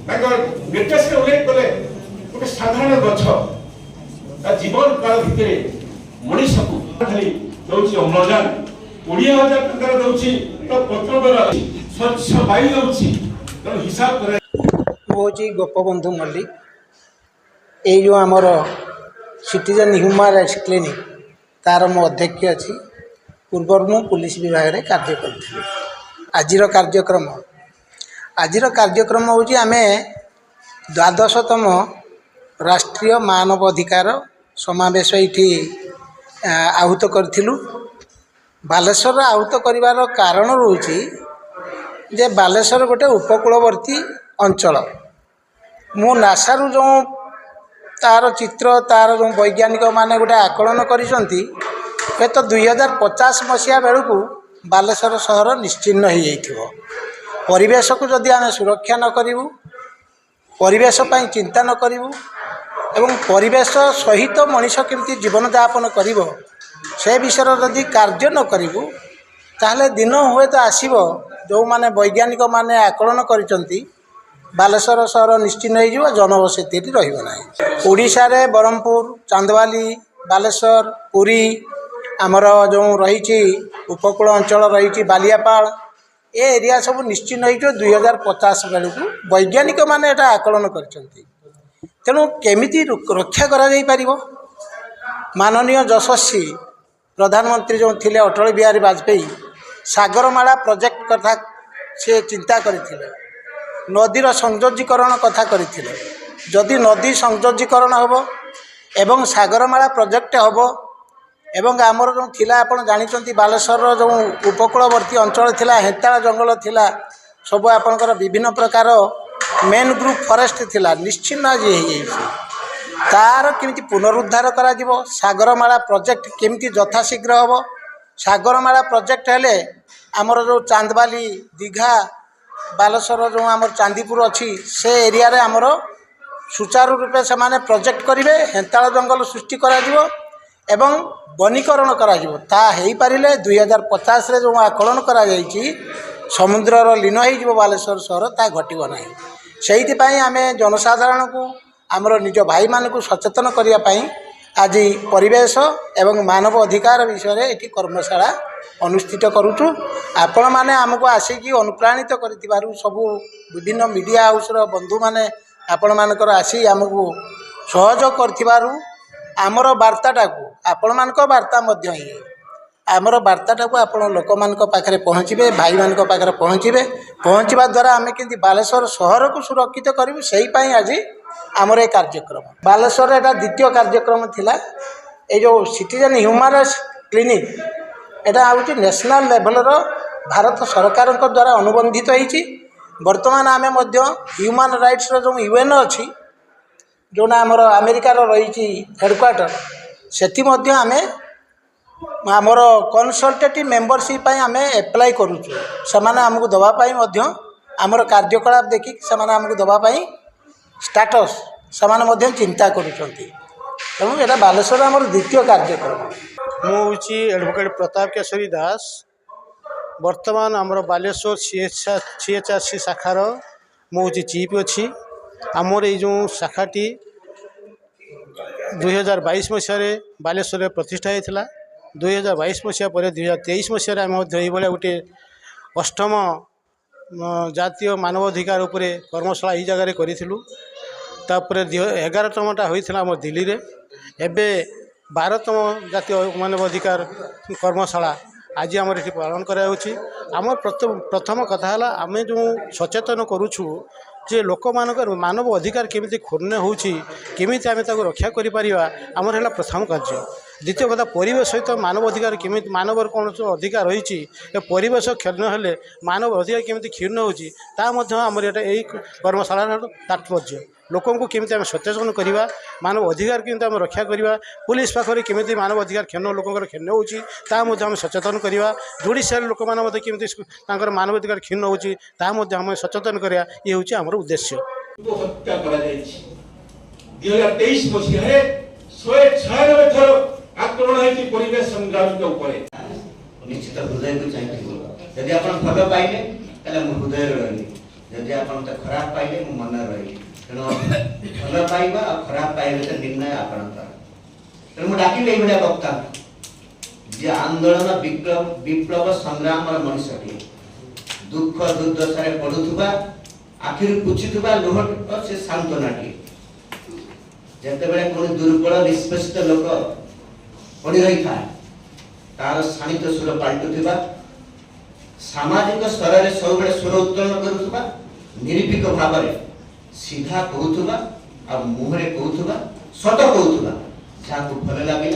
निर्देश उल्लेख कले गोटे साधारण गछ जीवन काल भितर मनीष को खाली दौर अम्लजान 20,000 टकर दौर तो पत्र स्वच्छ वायु दौर हिसाब कर गोपबंधु मल्लिक ये जो आमर सिटीजन ह्यूमन राइट्स क्लिनिक तार मो अध्यक्ष अच्छी पूर्व मु पुलिस विभाग में कार्य करी। आजिर कार्यक्रम हूँ आम 12तम राष्ट्रीय मानव अधिकार समावेश ये आहूत करूँ। बालेश्वर आहूत कर कारण रोचे जे बालेश्वर गोटे उपकूलवर्ती अंचल मु नासारू जो तार चित्र तार जो वैज्ञानिक माने गोटे आकलन करिसंती तो 2050 मसीहा बेलू बालेश्वर सहर निश्चिन्न हो जाइथिबो। परिवेश को जदि आम सुरक्षा न करूँ परिवेश पर चिंता न करूँ एवं परिवेश सहित मनीष केमती जीवन यापन कर से विषय जदि कार्य न करूँ ताहले दिन हुए तो आसब जो माने वैज्ञानिक माने आकलन करिसंती बालेश्वर सहर निश्चिन्न हो जनबसति रहा। ओडिशा रे ब्रह्मपुर चांदवाली बालेश्वर पुरी आमर जो रही उपकूल अंचल रही बालियापाल ए एरिया सब निश्चिन्न हो 2050 बेलू वैज्ञानिक माने एटा आकलन करछंती। तेणु केमिति रक्षा करा जाई परिबो माननीय यशस्वी प्रधानमंत्री जो थिले अटल बिहारी वाजपेयी सागरमाला प्रोजेक्ट कथा से चिंता करथिले नदीर संयोजीकरण कथा करथिले। जदि नदी संयोजीकरण होबो एवं सागरमाला प्रोजेक्ट होबो एवं आमर जो थिला आपण जानिचंती बालेश्वर जो उपकूलवर्ती अंचल थिला हेताला जंगल थिला सब आपणकर विभिन्न प्रकार मेन ग्रुप फॉरेस्ट थिला निश्चिन्न जे हे तार केमिति पुनरुद्धार करा जिवो सागरमाला प्रोजेक्ट केमिति यथाशीघ्र होबो। सागरमाला प्रोजेक्ट हेले आमर जो चांदबाली दीघा बालेश्वर जो आमर चांदीपुर अच्छी से एरिया रे आमर सुचारू रूपे से माने प्रोजेक्ट करेंगे हेंताल जंगल सृष्टि करा जिवो एवं वनीकरण करा जिवो ता हेई पारिले 2050 रे जो आकलन करा जायछि समुद्रर लीन हो जिवो बालेश्वर सहर ता घटिबो नाही। सेहिति पई आमे जनसाधारण को आमर निज भाई मान को सचेतन करिया पई आज परिवेश एवं मानव अधिकार विषय ये कर्मशाला अनुष्ठित करुचु। आपण मैंने आमको आसिकी अनुप्राणित कर सबू विभिन्न मीडिया हाउस बंधु मैंने आपण मानकर आसी आमको सहयोग कर आमर वार्ताटा को आपण मान वार्ता आमर वार्ताटा को आप लोक मान पाखे पहुँचे भाई मान पाखे पहुँचवा द्वारा आम के बालेश्वर सहर को सुरक्षित करूँ से आज आमर ये कार्यक्रम बालेश्वर एटा द्वितीय कार्यक्रम थिला। ये जो सिटीजन ह्यूमन राइट्स क्लिनिक एटा हूँ नेशनल लेवलर भारत सरकार द्वारा अनुबंधित होती। बर्तमान आम ह्यूमन राइट्स जो यूएन अच्छी जो आमर अमेरिकार रही हेडक्वार्टर सेठी आम आमर कनसल्टेटिव मेंबरशिप आम एप्लाई करुचु से आमको दवापाई आमर कार्यकलाप देखिक से आमको दवापाई स्टाटस से चिंता करुँच। तेणु यहाँ बालेश्वर आमर द्वितीय कार्यक्रम मुझे एडवोकेट प्रताप केशरी दास वर्तमान आमर बालेश्वर सीएचआरसी शाखार मुझे चीफ अच्छी आमर ये जो शाखाटी 2022 मसीह बालेश्वर प्रतिष्ठा होता 2022 मसीहा पर 2023 मसीह आम गोटे अष्टम जातीय मानवाधिकार उपरे कर्मशाला ये जगह करूँ। तापर 11तमटा होता आम दिल्ली रे एबे 12तम जातीय मानवाधिकार कर्मशाला आज आम ये पालन कराम। प्रथम कथा है आम जो सचेतन करुचु जे लोक मानकर मानव अधिकार केमिति क्षुण्ण होउछि केमिति आमे ताको रक्षा करि परिबा आमर हैला प्रथम कार्य। द्वितीय कथा परिवेश सहित मानव अधिकार केमिति मानवर कौन अधिकार रही परिवेश क्षुण्ण हेले मानव अधिकार केमिति क्षीर्ण होउछि ता मध्ये आमर यही कर्मशाला तात्पर्य। लोकंको केमिति आमे सचेतन करिबा मानव अधिकार केमिति आमे रक्षा करिबा पुलिस पाखरे केमिति मानव अधिकार क्षुण्ण लोकंकर क्षुण्ण होउछि ता मध्ये आमे सचेतन करिबा जुडिशियल लोक मान मध्ये केमिति तांकर मानव अधिकार क्षुण्ण होउछि ता मध्ये आमे सचेतन करिया ये होउछि आमर उद्देश्य। हत्या करा जायछि 2023 मसीहा 196 थर आक्रमण होती परिवेश संग्राम के ऊपर निश्चित हृदय को चाहिए यदि आप भल पाइले हृदय रही जदि आपण तो खराब पाइले मु मन रही तेणु भल पाइबा और खराब पाइबा तो निर्णय आपणकर तेणु मु डाकिले एई भलिया वक्ता जे आंदोलन विप्लव विप्लव संग्राम मनुष्यटी दुख दुर्दशा पड़ुवा आखिर पुछुवा लुह से सांत्वनाटी जिते कोई दुर्बल निष्पेषित लोक पड़ी रही था तार शाणित सुर पलटुवा सामाजिक स्तर में सब स्वर उत्तोलन करुवा निरीपिक भाव सीधा कहूथुवा आ मुहरे कहूथुवा सत कहूथुवा जहाँ भल लगे